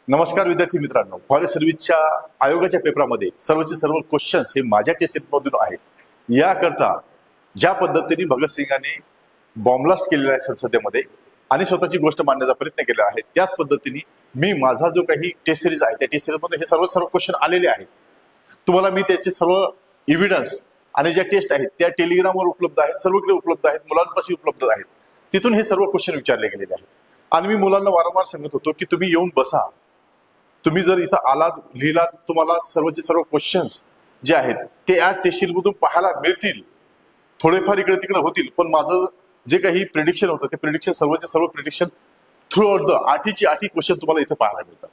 नमस्कार विद्यार्थी मित्रांनो, फॉरेस्ट सर्व्हिसच्या आयोगाच्या पेपरामध्ये सर्वचे सर्व क्वेश्चन्स हे माझ्या टेस्ट मधून आहेत. याकरता ज्या पद्धतीने भगतसिंगांनी बॉम्बलास्ट केलेला आहे संसदेमध्ये आणि स्वतःची गोष्ट मांडण्याचा प्रयत्न केला आहे, त्याच पद्धतीने मी माझा जो काही टेस्ट सिरीज आहे त्या टेस्ट सिरीज मध्ये हे सर्व क्वेश्चन आलेले आहेत. तुम्हाला मी त्याचे सर्व एव्हिडन्स आणि ज्या टेस्ट आहेत त्या टेलिग्रामवर उपलब्ध आहेत, सर्वकडे उपलब्ध आहेत, मुलांपाशी उपलब्ध आहेत. तिथून हे सर्व क्वेश्चन विचारले गेलेले आहेत. आणि मी मुलांना वारंवार सांगत होतो की तुम्ही येऊन बसा, तुम्ही जर इथं आलात लिहिलात तुम्हाला सर्वचे सर्व क्वेश्चन्स जे आहेत ते या टेस्ट मधून पाहायला मिळतील. थोडेफार इकडे तिकडे होतील, पण माझं जे काही प्रिडिक्शन होतं ते प्रिडिक्शन सर्वचे सर्व प्रिडिक्शन थ्रू आउट द आठीची क्वेश्चन तुम्हाला इथं पाहायला मिळतात.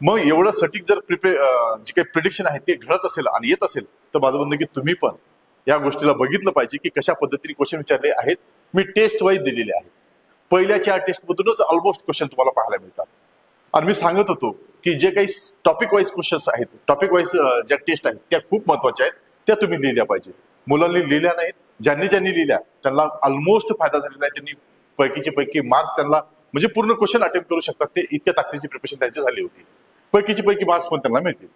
मग एवढं सटीक जर जे काही प्रिडिक्शन आहे ते घडत असेल आणि येत असेल तर माझं म्हणणं की तुम्ही पण या गोष्टीला बघितलं पाहिजे की कशा पद्धतीने क्वेश्चन विचारले आहेत. मी टेस्ट वाईज दिलेले आहेत. पहिल्या 4 टेस्ट मधूनच ऑलमोस्ट क्वेश्चन तुम्हाला पाहायला मिळतात. आणि मी सांगत होतो की जे काही टॉपिक वाईज क्वेश्चन्स आहेत, टॉपिक वाईज ज्या टेस्ट आहेत त्या खूप महत्वाच्या आहेत, त्या तुम्ही लिहिल्या पाहिजे. मुलांनी लिहिल्या नाहीत, ज्यांनी लिहिल्या त्यांना ऑलमोस्ट फायदा झालेला आहे. त्यांनी पैकीचे पैकी मार्क्स त्यांना म्हणजे पूर्ण क्वेश्चन अटेम्प्ट करू शकतात. ते इतक्या ताकदीची प्रिपरेशन त्यांची झाली होती. पैकीचे पैकी मार्क्स पण त्यांना मिळतील.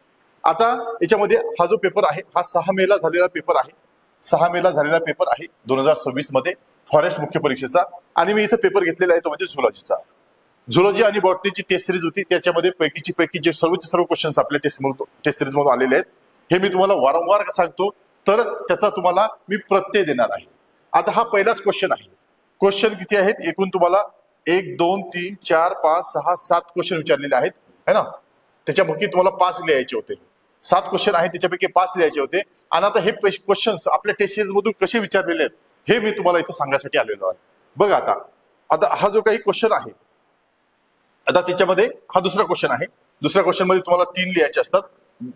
आता याच्यामध्ये हा जो पेपर आहे हा 6 मेला झालेला पेपर आहे. 6 मेला झालेला पेपर आहे 2026 मध्ये फॉरेस्ट मुख्य परीक्षेचा. आणि मी इथं पेपर घेतलेला आहे तो म्हणजे झुलॉजीचा. झुलॉजी आणि बॉटनीची टेस्ट सिरीज होती, त्याच्यामध्ये पैकीची पैकी जे सर्वचे सर्व क्वेश्चन्स आपल्या टेस्ट सिरीज मधून आलेले आहेत हे मी तुम्हाला वारंवार सांगतो, तर त्याचा तुम्हाला मी प्रत्यय देणार आहे. आता हा पहिलाच क्वेश्चन आहे. क्वेश्चन किती आहेत एकूण तुम्हाला 1 2 3 4 5 6 7 क्वेश्चन विचारलेले आहेत है ना. त्याच्यापैकी तुम्हाला 5 लिहायचे होते. 7 क्वेश्चन आहेत त्याच्यापैकी 5 लिहायचे होते. आणि आता हे क्वेश्चन्स आपल्या टेस्ट सिरीज मधून कसे विचारलेले आहेत हे मी तुम्हाला इथं सांगण्यासाठी आलेलो आहे. बघा आता हा जो काही क्वेश्चन आहे, आता त्याच्यामध्ये हा दुसरा क्वेश्चन आहे. दुसऱ्या क्वेश्चन मध्ये तुम्हाला 3 लिहायचे असतात,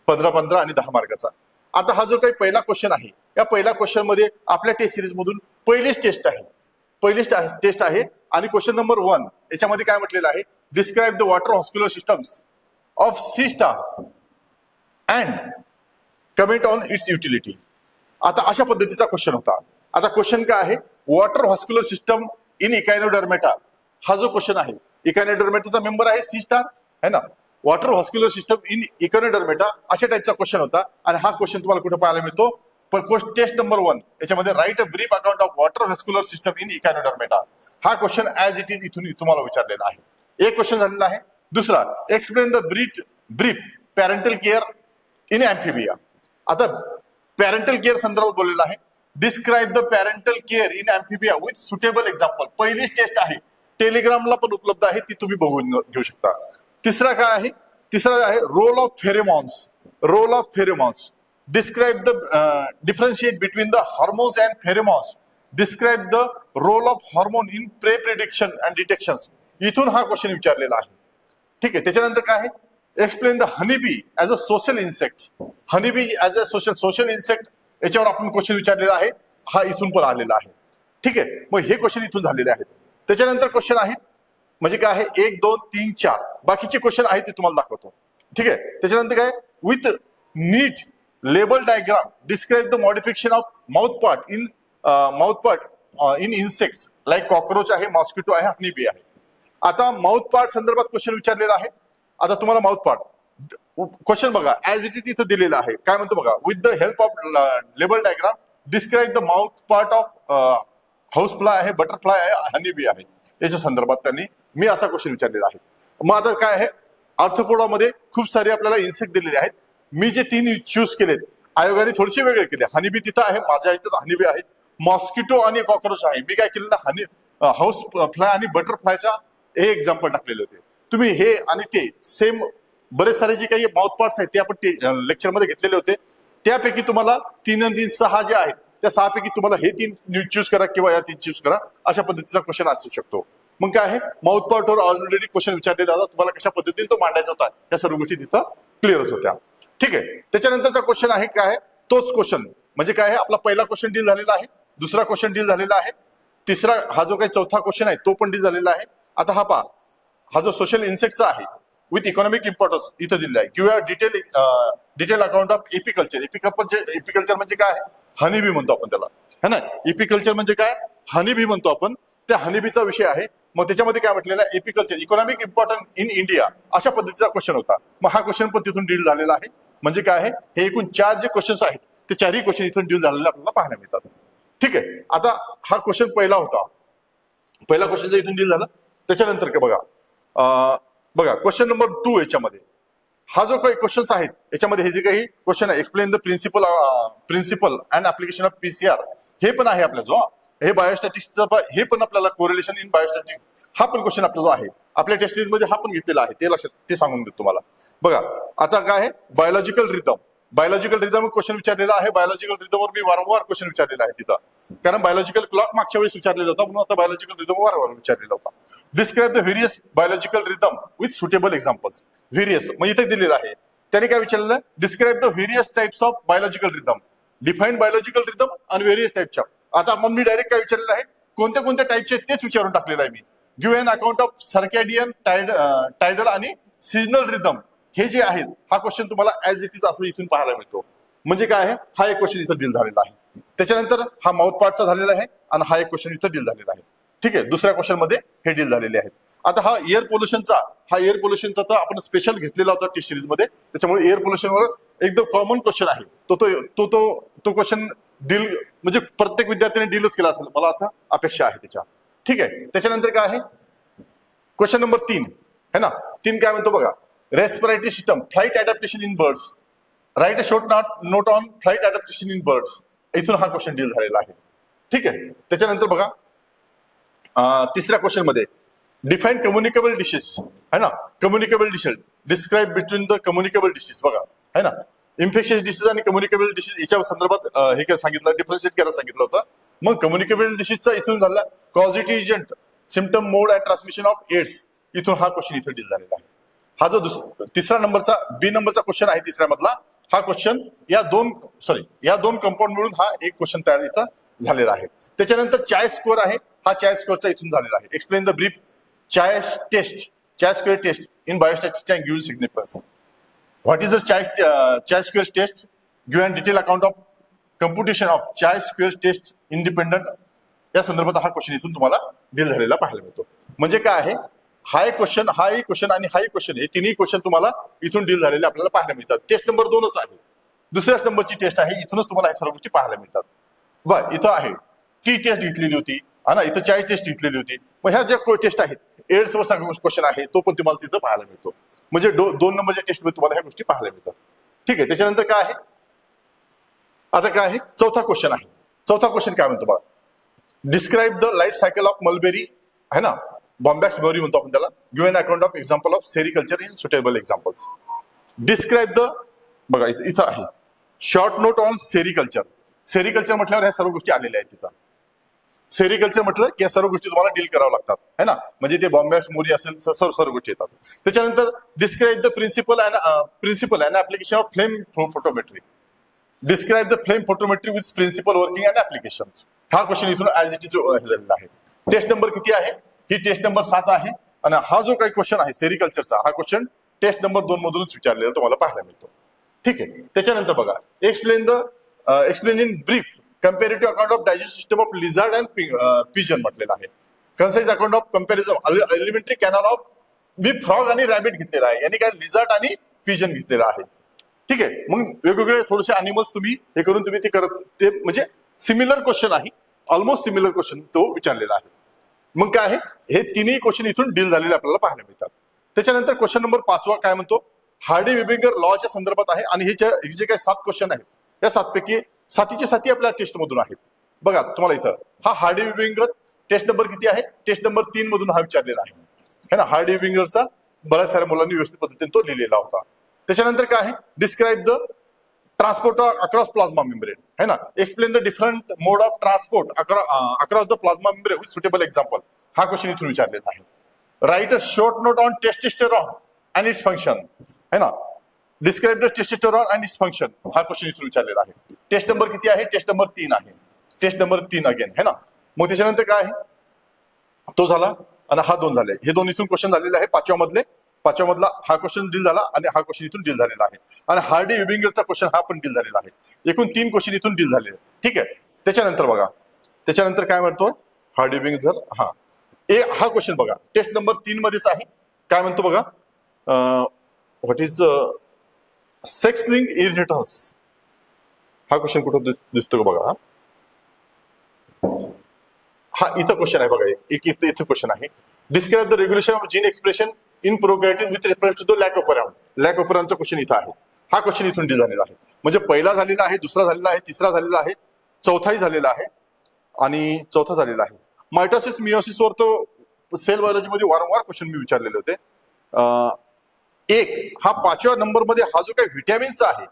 15 आणि 10 मार्काचा. आता हा जो काही पहिला क्वेश्चन आहे या पहिल्या क्वेश्चन मध्ये आपल्या टेस्ट सिरीज मधून पहिलीच टेस्ट आहे. आणि क्वेश्चन नंबर 1 याच्यामध्ये काय म्हटलेलं आहे, describe the water vascular systems of sea star and comment on its utility. आता अशा पद्धतीचा क्वेश्चन होता. आता क्वेश्चन काय आहे, water vascular system in Echinodermata. हा जो क्वेश्चन आहे, इकायनोडर्मेटाचा मेंबर आहे सी स्टार है ना. Water vascular system in Echinodermata अशा टाईपचा क्वेश्चन होता. आणि हा क्वेश्चन तुम्हाला कुठे पाहायला मिळतो, पण टेस्ट नंबर 1 याच्यामध्ये write a brief account of water vascular system in Echinodermata. हा क्वेश्चन ऍज इट इज इथून तुम्हाला विचारलेला आहे. एक क्वेश्चन झालेला आहे. दुसरा, explain the brief parental care in Amphibia. आता पॅरेंटल केअर संदर्भात बोललेला आहे. Describe the parental care in Amphibia with suitable example. पहिलीच टेस्ट आहे, टेलिग्रामला पण उपलब्ध आहे, ती तुम्ही बघून घेऊ शकता. तिसरा काय आहे, तिसरा आहे role of pheromones. Describe the differentiate between the hormones and pheromones. Describe the role of hormone in prey prediction and detection. इथून हा क्वेश्चन विचारलेला आहे. ठीक आहे. त्याच्यानंतर काय आहे, explain the honeybee as a social insect. Honeybee as a social insect याच्यावर आपण क्वेश्चन विचारलेला आहे. हा इथून पण आलेला आहे. ठीक आहे. मग हे क्वेश्चन इथून झालेले आहेत. त्याच्यानंतर क्वेश्चन आहे म्हणजे काय आहे, 1 2 3 4 बाकीचे क्वेश्चन आहेत ते तुम्हाला दाखवतो. ठीक आहे. त्याच्यानंतर काय, with neat label diagram describe the modification of mouthpart in insects like cockroach आहे, मॉस्किटो आहे, हनीबी आहे. आता माउथपार्ट संदर्भात क्वेश्चन विचारलेला आहे. आता तुम्हाला माउथपार्ट क्वेश्चन बघा ऍज इट इज इथं दिलेला आहे. काय म्हणतो बघा, with the help of label diagram describe the mouth part of house fly आहे, बटरफ्लाय आहे, हनीबी आहे. याच्या संदर्भात त्यांनी मी असा क्वेश्चन विचारलेला आहे. मग आता काय आहे, अर्थपोडामध्ये खूप सारे आपल्याला इन्सेक्ट दिलेले आहेत. मी जे 3 चूज केलेत आयोगाने थोडेसे वेगळे केले. हनीबी तिथं आहे, माझ्या इथं हनीबी आहे, मॉस्किटो आणि कॉकरोच आहे. मी काय केलेलं, हाऊस फ्लाय आणि बटरफ्लायचा हे एक्झाम्पल टाकलेले होते. तुम्ही हे आणि ते सेम बरेच सारे जे काही माउथ पार्ट्स आहेत ते आपण लेक्चरमध्ये घेतलेले होते. त्यापैकी तुम्हाला 3 आणि 3 6 जे आहेत त्या 6 पैकी तुम्हाला हे 3 चूज करा किंवा या 3 चूज करा, अशा पद्धतीचा क्वेश्चन असू शकतो. मग काय आहे, माउथ पार्टवर ऑलरेडी क्वेश्चन विचारलेला होता, तुम्हाला कशा पद्धतीने तो मांडायचा होता या सर्व गोष्टी तिथं क्लिअरच होत्या. ठीक आहे. त्याच्यानंतरचा क्वेश्चन आहे काय, तोच क्वेश्चन म्हणजे काय आहे, आपला पहिला क्वेश्चन डील झालेला आहे, दुसरा क्वेश्चन डील झालेला आहे, तिसरा हा जो काही चौथा क्वेश्चन आहे तो पण डील झालेला आहे. आता हा पहा, हा जो सोशल इन्सेक्टचा आहे विथ इकॉनॉमिक इम्पॉर्टन्स इथं दिलेला आहे. किंवा detail account of apiculture. Apiculture म्हणजे काय, हनीबी म्हणतो आपण त्याला है ना. एपिकल्चर म्हणजे काय, हनीबी म्हणतो आपण. त्या हनीबीचा विषय आहे. मग त्याच्यामध्ये काय म्हटलेलं आहे, apiculture economic importance in India अशा पद्धतीचा क्वेश्चन होता. मग हा क्वेश्चन पण तिथून डील झालेला आहे. म्हणजे काय आहे, हे एकूण 4 जे क्वेश्चन्स आहेत ते 4ही क्वेश्चन इथून डील झालेले आपल्याला पाहायला मिळतात. ठीक आहे. आता हा क्वेश्चन पहिला होता, पहिला क्वेश्चन जर इथून डील झाला. त्याच्यानंतर काय बघा क्वेश्चन नंबर 2 याच्यामध्ये हा जो काही क्वेश्चन्स आहेत याच्यामध्ये हे जे काही क्वेश्चन आहे, explain the principle and application of PCR, हे पण आहे आपला जो, हे बायोस्टॅटिक्सचा हे पण आपल्याला कोरिलेशन इन बायोस्टॅटिक्स हा पण क्वेश्चन आपला जो आहे आपल्या टेस्ट सीरीज मध्ये हा पण घेतलेला आहे, ते लक्षात ते सांगून देतो तुम्हाला. बघा आता काय आहे, बायोलॉजिकल रिदम क्वेश्चन विचारलेला आहे. बायोलॉजिकल रिदमवर मी वारंवार क्वेश्चन विचारलेला आहे तिथं, कारण बायोलॉजिकल क्लॉक मागच्या वेळेस विचारलेला होता, म्हणून आता बायोलॉजिकल रिदम वारंवार विचारलेला होता. Describe the various biological rhythm with suitable examples. Various म्हणजे इथे दिलेलं आहे, त्याने काय विचारलेलं, describe the various types of biological rhythm, define biological rhythm आणि व्हेरियस टाइपच्या. आता मग मी डायरेक्ट काय विचारलेलं आहे, कोणत्या कोणत्या टाइपचे तेच विचारून टाकलेलं आहे मी. Give an account of circadian, tidal आणि सीजनल रिदम, हे जे आहेत हा क्वेश्चन तुम्हाला ऍज इट इज असं इथून पाहायला मिळतो. म्हणजे काय आहे, हा एक क्वेश्चन इथं डील झालेला आहे. त्याच्यानंतर हा माउथ पार्टचा झालेला आहे आणि हा एक क्वेश्चन इथं डील झालेला आहे. ठीक आहे. दुसऱ्या क्वेश्चन मध्ये हे डील झालेले आहेत. आता हा एअर पोल्युशनचा तर आपण स्पेशल घेतलेला होता टेस्ट सिरीज मध्ये, त्याच्यामुळे एअर पोल्युशनवर एकदम कॉमन क्वेश्चन आहे तो क्वेश्चन डील म्हणजे प्रत्येक विद्यार्थ्याने डीलच केला असेल, मला असं अपेक्षा आहे त्याच्या. ठीक आहे. त्याच्यानंतर काय आहे, क्वेश्चन नंबर 3 है ना. 3 काय म्हणतो बघा, respiratory system, flight adaptation in birds, right a short note on flight adaptation in birds. इथून हा क्वेश्चन डील झालेला आहे. ठीक आहे. त्याच्यानंतर बघा तिसऱ्या क्वेश्चन मध्ये डिफाईन कम्युनिकेबल डिशेस है ना. Communicable dishes, describe between the communicable dishes. बघा है ना, इन्फेक्शियस डिसीज आणि कम्युनिकेबल डिसीज याच्या संदर्भात हे काय सांगितलं, डिफरन्शिएट करायला सांगितलं होतं. मग कम्युनिकेबल डिसीजचा इथून झाला causative agent, symptom, mode and transmission of AIDS. इथून हा क्वेश्चन इथं डील झालेला आहे. हा जो तिसरा नंबरचा बी नंबरचा क्वेश्चन आहे तिसऱ्या मधला, हा क्वेश्चन या दोन कंपाऊंड मिळून हा एक क्वेश्चन तयार इथं झालेला आहे. त्याच्यानंतर चाय स्कोअर आहे, हा चाय स्कोअरचा इथून झालेला आहे. Explain the brief chi square test in biostatics and given significance. What is the chi square test, give and detail account of computation of chi square test independent. या संदर्भात हा क्वेश्चन इथून तुम्हाला डील झालेला पाहायला मिळतो. म्हणजे काय आहे, हा एक क्वेश्चन आणि हा एक क्वेश्चन, हे तिन्ही क्वेश्चन तुम्हाला इथून डील झालेले आपल्याला पाहायला मिळतात. टेस्ट नंबर 2च आहे, दुसऱ्याच नंबरची टेस्ट आहे, इथूनच तुम्हाला या सर्व गोष्टी पाहायला मिळतात. बरं, इथं आहे टी टेस्ट घेतलेली होती हा ना, इथं चाय टेस्ट घेतलेली होती. मग ह्या ज्या टेस्ट आहेत, एड्स वर क्वेश्चन आहे तो पण तुम्हाला तिथं पाहायला मिळतो. म्हणजे 2 नंबरच्या टेस्ट मध्ये तुम्हाला ह्या गोष्टी पाहायला मिळतात. ठीक आहे. त्याच्यानंतर काय आहे, आता काय आहे, चौथा क्वेश्चन आहे. चौथा क्वेश्चन काय म्हणतो बघा, describe the life cycle of mulberry है ना, बॉम्बॅक्स बेरी म्हणतो आपण त्याला. Give an account of example of sericulture in suitable examples. Describe the, बघा इथं आहे short note on sericulture. Sericulture म्हटल्यावर ह्या सर्व गोष्टी आलेल्या आहेत तिथं. सेरिकल्चर म्हटलं की या सर्व गोष्टी तुम्हाला डील कराव्या लागतात है ना, म्हणजे ते बॉम्बॅक्स मोरी असेल सर्व गोष्टी येतात. त्याच्यानंतर describe the principle and application of flame photometry. Describe the flame photometry with principle working and applications. हा क्वेश्चन इथून ऍज इट इज झालेला आहे. टेस्ट नंबर किती आहे, ही टेस्ट नंबर 7 आहे. आणि हा जो काही क्वेश्चन आहे सेरिकल्चरचा, हा क्वेश्चन टेस्ट नंबर 2 मधूनच विचारलेला तुम्हाला पाहायला मिळतो. ठीक आहे. त्याच्यानंतर बघा, explain in brief comparative account of digest system of lizard and pigeon म्हटलेलं आहे. Concise account of comparison elementary canal of me frog आणि रॅबिट घेतलेला आहे, यांनी काय लिझार्ड आणि पिजन घेतलेला आहे. ठीक आहे. मग वेगवेगळे थोडेसे अॅनिमल्स तुम्ही हे करून तुम्ही ते म्हणजे सिमिलर क्वेश्चन आहे, ऑलमोस्ट सिमिलर क्वेश्चन तो विचारलेला आहे. मग काय आहे, हे तिन्ही क्वेश्चन इथून डील झालेले आपल्याला पाहायला मिळतात. त्याच्यानंतर क्वेश्चन नंबर 5 काय म्हणतो, हार्डी वेबिंगर लॉच्या संदर्भात आहे. आणि हे जे काही 7 क्वेश्चन आहेत, या 7 पैकी 7ची 7 आपल्या टेस्ट मधून आहेत. बघा तुम्हाला इथं हा हार्डी वेबिंगर टेस्ट नंबर किती आहे, टेस्ट नंबर 3 मधून हा विचारलेला आहे ना. हार्डी वेबिंगरचा बऱ्याच साऱ्या मुलांनी व्यवस्थित पद्धतीने तो लिहिलेला होता. त्याच्यानंतर काय आहे, describe the transport across plasma membrane है ना. Explain the different mode of transport across the plasma membrane with suitable example. हा क्वेश्चन इथून विचारलेला आहे. Write a short note on testosterone and its function है ना. Describe the testosterone and its function. हा question इथून विचारलेला आहे. टेस्ट नंबर किती आहे, टेस्ट नंबर 3 आहे. टेस्ट नंबर 3 अगेन है ना. मग त्याच्यानंतर काय आहे, तो झाला आणि हा 2 झाले. हे 2 इथून क्वेश्चन झालेले आहे. पाचव्या मधला हा क्वेश्चन डील झाला आणि हा क्वेश्चन इथून डील झालेला आहे. आणि हार्डी वेबिंगरचा क्वेश्चन हा पण डील झालेला आहे. एकूण 3 क्वेश्चन इथून डील झालेले आहेत. ठीक आहे. त्याच्यानंतर बघा, त्याच्यानंतर काय म्हणतो हार्डी वेबिंगर, हा हा क्वेश्चन बघा, टेस्ट नंबर 3 मध्येच आहे. काय म्हणतो बघा, व्हॉट इज सेक्स लिंक इरिटेटन्स. हा क्वेश्चन कुठं दिसतो का बघा. हा इथं क्वेश्चन आहे बघा, एक इथं क्वेश्चन आहे. Describe the regulation of gene expression in prokaryote with reference to the lac operon. Lac ऑपरॅनचा क्वेश्चन इथं आहे. हा क्वेश्चन इथून डील झालेला आहे. म्हणजे पहिला झालेला आहे, दुसरा झालेला आहे, तिसरा झालेला आहे, चौथाही झालेला आहे आणि चौथा झालेला आहे. मायटोसिस मियोसिसवर तो सेल बायोलॉजीमध्ये वारंवार क्वेश्चन मी विचारलेले होते. एक हा 5व्या नंबरमध्ये हा जो काही व्हिटॅमिनचा आहे,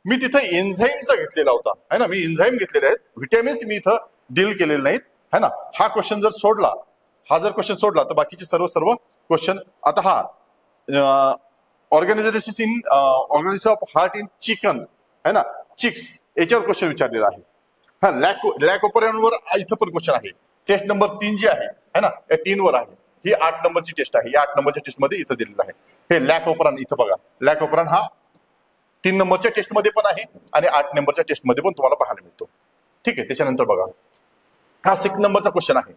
मी तिथं एन्झाईमचा घेतलेला होता है ना. मी एन्झाईम घेतलेले आहेत, व्हिटॅमिन्स मी इथं डील केलेले नाहीत है ना. हा क्वेश्चन जर सोडला, हा जर क्वेश्चन सोडला तर बाकीचे सर्व क्वेश्चन. आता हा organization in organization of heart in chicken है ना, चिक्स, याच्यावर क्वेश्चन विचारलेला आहे. हा लॅक ऑपरॅनवर इथं पण क्वेश्चन आहे. टेस्ट नंबर 3 जी आहे है ना, या 3 वर आहे. ही 8 नंबरची टेस्ट आहे. या 8 नंबरच्या टेस्ट मध्ये इथं दिलेलं आहे. हे लॅक ऑपरॅन इथं बघा. लॅक ऑपरॅन हा 3 नंबरच्या टेस्ट मध्ये पण आहे आणि 8 नंबरच्या टेस्ट मध्ये पण तुम्हाला पाहायला मिळतो. ठीक आहे. त्याच्यानंतर बघा, हा 6 नंबरचा क्वेश्चन आहे.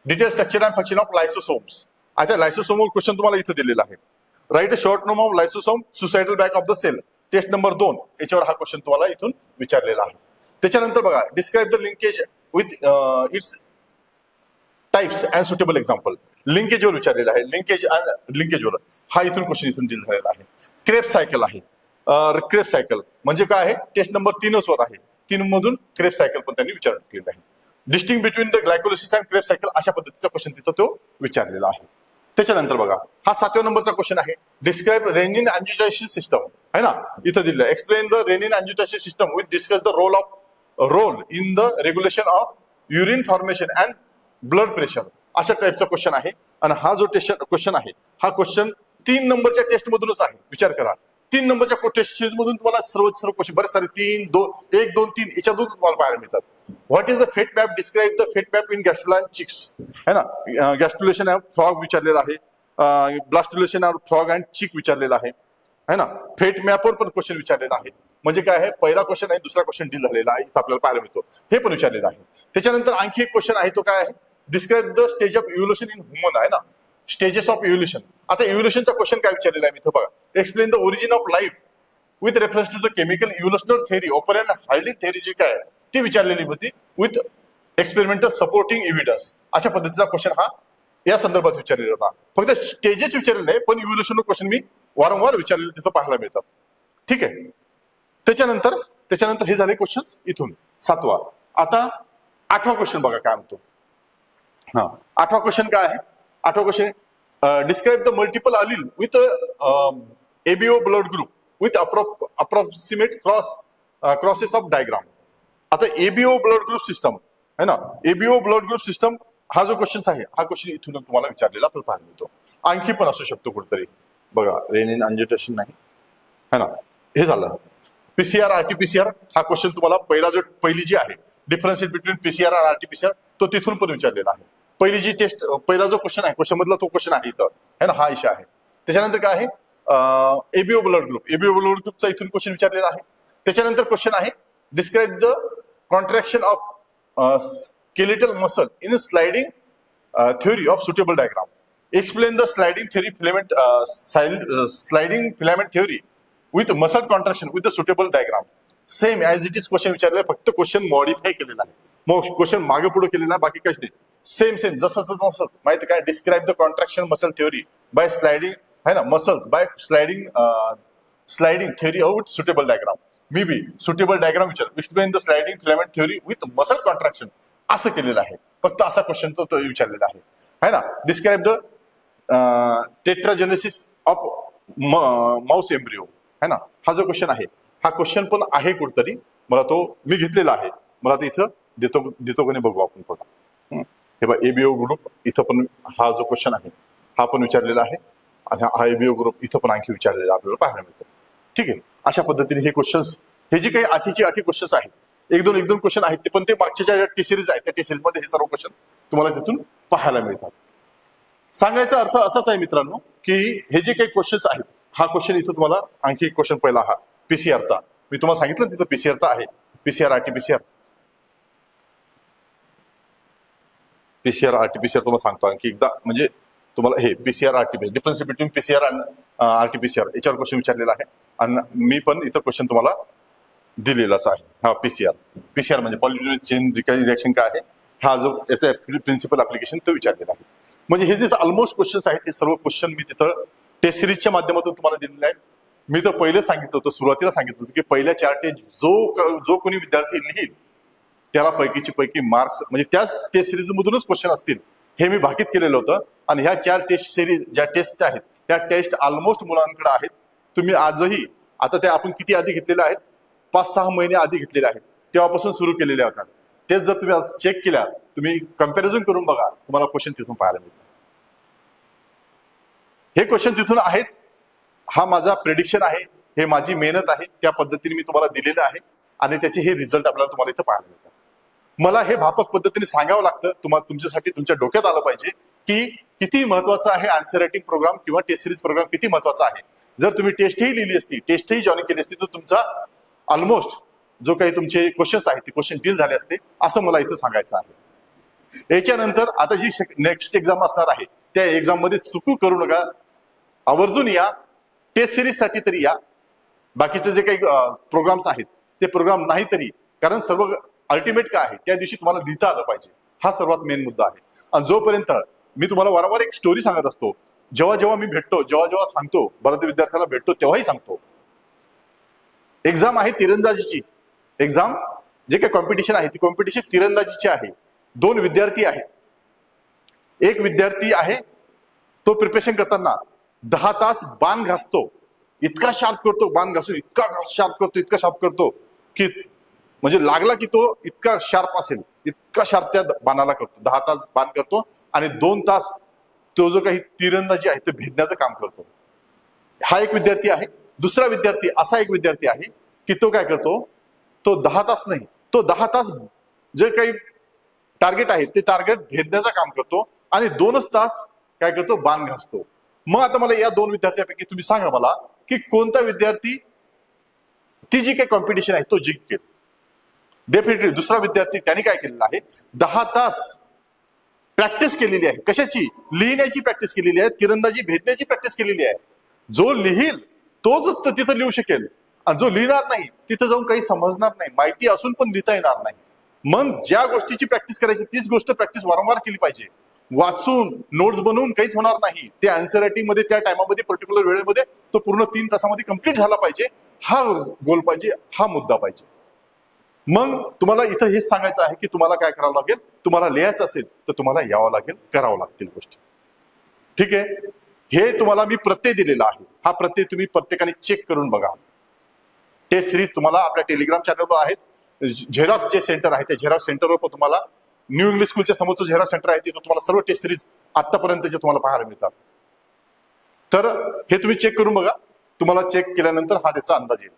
Detail structure and function of lysosomes. आता लायसोसोम क्वेश्चन तुम्हाला इथं दिलेला आहे. Write a short note of lysosome suicidal bag of the cell. Test number 2 याच्यावर हा क्वेश्चन तुम्हाला इथून विचारलेला आहे. त्याच्यानंतर बघा, describe the linkage with its types and suitable example. लिंकेजवर विचारलेला आहे. लिंकेजवर हा इथून क्वेश्चन इथून डील झालेला आहे. क्रेप सायकल आहे. क्रेप सायकल म्हणजे काय आहे, टेस्ट नंबर 3 वर आहे. 3 मधून क्रेप सायकल पण त्यांनी विचारलेलं आहे. Distinguish between the glycolysis and crepe cycle अशा पद्धतीचा क्वेश्चन तिथं तो विचारलेला आहे. त्याच्यानंतर बघा, हा 7व्या नंबरचा क्वेश्चन आहे. डिस्क्राइब रेनिन अँजिओटेन्सिस सिस्टम है ना, इथं दिलेलं आहे. Explain the renin angiotensin system with discuss the role in the regulation of urine formation and blood pressure. अशा टाईपचा क्वेश्शन आहे. आणि हा जो क्वेश्न आहे, हा क्वेश्चन 3 नंबरच्या टेस्ट मधूनच आहे. विचार करा, 3 नंबरच्या टेस्ट सिरीज मधून तुम्हाला सर्व क्वेश्चन बरेच सारे 3, 2, 1, 2, 3 याच्यातून तुम्हाला पाहायला मिळतात. व्हॉट इज द फेट मॅप. डिस्क्राइब द फेट मॅप इन गॅस्ट्रुला चिक्स है ना. गॅस्ट्रुलेशन ऑफ फ्रॉग विचारलेला आहे. ब्लास्ट्युलेशन ऑफ फ्रॉग अँड चिक विचारलेला आहे है ना. फेट मॅपवर पण क्वेश्चन विचारलेला आहे. म्हणजे काय आहे, पहिला क्वेश्चन आहे, दुसरा क्वेश्न डील झालेला आहे, इथं आपल्याला पाहायला मिळतो. हे पण विचारलेलं आहे. त्याच्यानंतर आणखी एक क्वेश्चन आहे, तो काय आहे, describe the stage of evolution in human आहे ना, स्टेजेस ऑफ इव्होल्युशन. आता इव्होल्युशनचा क्वेश्चन काय विचारलेला आहे इथं बघा. Explain the origin of life with reference to the chemical evolutional theory Oparin Haldane theory जी काय ती विचारलेली होती विथ एक्सपेरिमेंटल सपोर्टिंग एव्हिडन्स. अशा पद्धतीचा क्वेश्चन हा या संदर्भात विचारलेला होता. फक्त स्टेजेस विचारलेले नाही, पण इव्होल्युशन क्वेश्चन मी वारंवार विचारलेले तिथं पाहायला मिळतात. ठीक आहे. त्याच्यानंतर हे झाले क्वेश्चन इथून 7वा. आता 8वा क्वेश्चन बघा काय म्हणतो. हा 8वा क्वेश्चन काय आहे. 8वा question, describe the multiple allele with ABO blood group with approximate crosses of diagram. आता एबीओ ब्लड ग्रुप सिस्टम है ना, एबीओ ब्लड ग्रुप सिस्टम हा जो क्वेश्चन आहे, हा क्वेश्चन इथून तुम्हाला विचारलेला आपल्याला पाहायला मिळतो. आणखी पण असू शकतो कुठेतरी बघा. रेनिन अँजिओटेन्सिस नाही है ना. हे झालं. पीसीआर आरटीपीसीआर हा क्वेश्चन तुम्हाला पहिली जी आहे, डिफरन्स बिटवीन पीसीआर आणि आरटीपीसीआर, तो तिथून पण विचारलेला आहे. पहिली जी टेस्ट, पहिला जो क्वेश्चन आहे, क्वेश्चन मधला तो क्वेश्चन आहे इथं है ना, हा इशू आहे. त्याच्यानंतर काय आहे, ABO blood group. ABO blood ग्रुपचा इथून क्वेश्चन विचारलेला आहे. त्याच्यानंतर क्वेश्चन आहे, describe the contraction of skeletal muscle in sliding theory of suitable diagram. Explain the sliding filament theory with muscle contraction with the suitable diagram. Same as it is question विचारलेला, फक्त question modify केलेला आहे. मग question मागे पुढे केलेला आहे, बाकी काहीच नाही. सेम जसं माहिती काय. Describe the contraction muscle theory by sliding है ना, muscles by sliding theory of suitable diagram. मी बी सुटेबल डायग्राम विचार. Explain the sliding filament theory with muscle contraction असं केलेलं आहे. फक्त असा क्वेश्चन तो विचारलेला आहे ना. Describe the tetragenesis of mouse embryo है ना. हा जो क्वेश्चन आहे, हा क्वेश्चन पण आहे कुठतरी, मला तो मी घेतलेला आहे. मला ते इथं देतो का नाही बघू आपण बघा. हे बघा, एबीओ ग्रुप इथं पण हा जो क्वेश्चन आहे, हा पण विचारलेला आहे. आणि हा एबीओ ग्रुप इथं पण आणखी विचारलेला आपल्याला पाहायला मिळतो. ठीक आहे. अशा पद्धतीने हे क्वेश्चन्स, हे जे काही आठी क्वेश्चन्स आहेत, एक दोन क्वेश्चन आहेत, ते पण ते मागच्या ज्या टी सिरीज आहेत त्या टी सिरीज मध्ये हे सर्व क्वेश्चन तुम्हाला तिथून पाहायला मिळतात. सांगायचा अर्थ असाच आहे मित्रांनो, की हे जे काही क्वेश्चन्स आहेत, हा क्वेश्चन इथं तुम्हाला आणखी एक क्वेश्चन पहिला हा पीसीआरचा, मी तुम्हाला सांगितलं तिथं पीसीआरचा आहे. पीसीआर आरटीपीसीआर पीसीआर आरटीपीसीआर तुम्हाला सांगतो आणखी एकदा, म्हणजे तुम्हाला हे PCR RTPCR difference between PCR आणि आरटीपीसीआर याच्यावर क्वेश्चन विचारलेला आहे आणि मी पण इथं क्वेश्चन तुम्हाला दिलेलाच आहे. हा पीसीआर म्हणजे पॉलिट्युनिक चेन रिएक्शन काय आहे, हा जो याचा प्रिन्सिपल ऍप्लिकेशन तो विचारलेला आहे. म्हणजे हे जे ऑलमोस्ट क्वेश्चन्स आहेत ते सर्व क्वेश्चन मी तिथं टेस्ट सिरीजच्या माध्यमातून तुम्हाला दिलेले आहेत. मी तर पहिले सांगितलं होतं, सुरुवातीला सांगितलं होतं की पहिल्या 4 टेस्ट जो कोणी विद्यार्थी लिहिल त्याला पैकीची पैकी मार्क्स म्हणजे त्याच टेस्ट सिरीज मधूनच क्वेश्चन असतील हे मी भाकीत केलेलं होतं. आणि ह्या 4 टेस्ट सिरीज ज्या टेस्ट आहेत त्या टेस्ट ऑलमोस्ट मुलांकडे आहेत. तुम्ही आजही आता त्या आपण किती आधी घेतलेल्या आहेत, 5-6 महिने आधी घेतलेल्या आहेत, तेव्हापासून सुरू केलेल्या होत्या. तेच जर तुम्ही आज चेक केल्या, तुम्ही कम्पॅरिझन करून बघा, तुम्हाला क्वेश्चन तिथून पाहायला मिळतात. हे क्वेश्चन तिथून आहेत. हा माझा प्रेडिक्शन आहे, हे माझी मेहनत आहे, त्या पद्धतीने मी तुम्हाला दिलेलं आहे आणि त्याचे हे रिझल्ट आपल्याला तुम्हाला इथं पाहायला मिळतात. मला हे भापक पद्धतीने सांगावं लागतं, तुम्हाला तुमच्यासाठी तुमच्या डोक्यात आलं पाहिजे की किती महत्वाचा आहे आन्सर रायटिंग प्रोग्राम किंवा टेस्ट सिरीज प्रोग्राम किती महत्वाचा आहे. जर तुम्ही टेस्टही लिहिली असती, टेस्टही जॉईन केली असती, तर तुमचा ऑलमोस्ट जो काही तुमचे क्वेश्चन्स आहेत ते क्वेश्चन डील झाले असते, असं मला इथं सांगायचं आहे. याच्यानंतर आता जी नेक्स्ट एक्झाम असणार आहे त्या एक्झाम मध्ये चुकू करू नका, आवर्जून या. टेस्ट सिरीज साठी तरी या, बाकीचे जे काही प्रोग्राम्स आहेत ते प्रोग्राम नाही तरी, कारण सर्व अल्टिमेट काय आहे त्या दिवशी तुम्हाला लिहिता आलं पाहिजे, हा सर्वात मेन मुद्दा आहे. आणि जोपर्यंत मी तुम्हाला वारंवार एक स्टोरी सांगत असतो, जेव्हा जेव्हा मी भेटतो, जेव्हा सांगतो, बऱ्याच विद्यार्थ्यांना भेटतो तेव्हाही सांगतो, एक्झाम आहे तिरंदाजीची एक्झाम, जे काही कॉम्पिटिशन आहे ती कॉम्पिटिशन तिरंदाजीची आहे. 2 विद्यार्थी आहेत. एक विद्यार्थी आहे तो प्रिपरेशन करताना 10 तास बाण घासतो, इतका शार्प करतो, बाण घासून इतका शार्प करतो की म्हणजे लागला की तो इतका शार्प असेल, इतका शार्प त्या बाणाला करतो. 10 तास बाण करतो आणि 2 तास तो जो काही तिरंदाजी आहे ते भेदण्याचं काम करतो. हा एक विद्यार्थी आहे. दुसरा विद्यार्थी असा एक विद्यार्थी आहे की तो काय करतो, तो 10 तास नाही, तो 10 तास जे काही टार्गेट आहे ते टार्गेट भेदण्याचं काम करतो आणि 2च तास काय करतो, बाण घासतो. मग आता मला या 2 विद्यार्थ्यांपैकी तुम्ही सांगा मला की कोणता विद्यार्थी ती जी काही कॉम्पिटिशन आहे तो जिंकेल. डेफिनेटली दुसरा विद्यार्थी, त्याने काय केलेलं आहे, 10 तास प्रॅक्टिस केलेली आहे. कशाची? लिहिण्याची प्रॅक्टिस केलेली आहे, तिरंदाजी भेदण्याची प्रॅक्टिस केलेली आहे. जो लिहिल तोच तिथं लिहू शकेल आणि जो लिहिणार नाही तिथं जाऊन काही समजणार नाही, माहिती असून पण लिहिता येणार नाही. मग ज्या गोष्टीची प्रॅक्टिस करायची तीच गोष्ट प्रॅक्टिस वारंवार केली पाहिजे. वाचून नोट्स बनवून काहीच होणार नाही. ते आन्सर रायटिंग मध्ये त्या टायमामध्ये पर्टिक्युलर वेळेमध्ये तो पूर्ण 3 तासामध्ये कंप्लीट झाला पाहिजे. हा गोल पाहिजे, हा मुद्दा पाहिजे. मग तुम्हाला इथं हेच सांगायचं आहे की तुम्हाला काय करावं लागेल, तुम्हाला लिहायचं असेल तर तुम्हाला यावं लागेल, करावं लागतील गोष्टी. ठीक आहे, हे तुम्हाला मी प्रत्यय दिलेला आहे. हा प्रत्यय तुम्ही प्रत्येकाने चेक करून बघा. टेस्ट सिरीज तुम्हाला आपल्या टेलिग्राम चॅनलवर आहेत. झेरॉक्स जे सेंटर आहे त्या झेरॉक्स सेंटरवर पण तुम्हाला न्यू इंग्लिश स्कूलच्या समोरचं झेरॉक्स सेंटर आहे तिथं तुम्हाला सर्व टेस्ट सिरीज आतापर्यंतचे तुम्हाला पाहायला मिळतात. तर हे तुम्ही चेक करून बघा. तुम्हाला चेक केल्यानंतर हा त्याचा अंदाज येईल.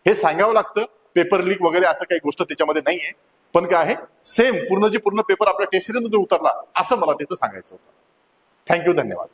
हे सांगावं लागतं, पेपर लीक वगैरे असं काही गोष्ट त्याच्यामध्ये नाहीये, पण काय आहे, सेम पूर्ण पेपर आपल्या टेस्ट सिरीज मध्ये उतरला असं मला तिथं सांगायचं होतं. थँक्यू, धन्यवाद.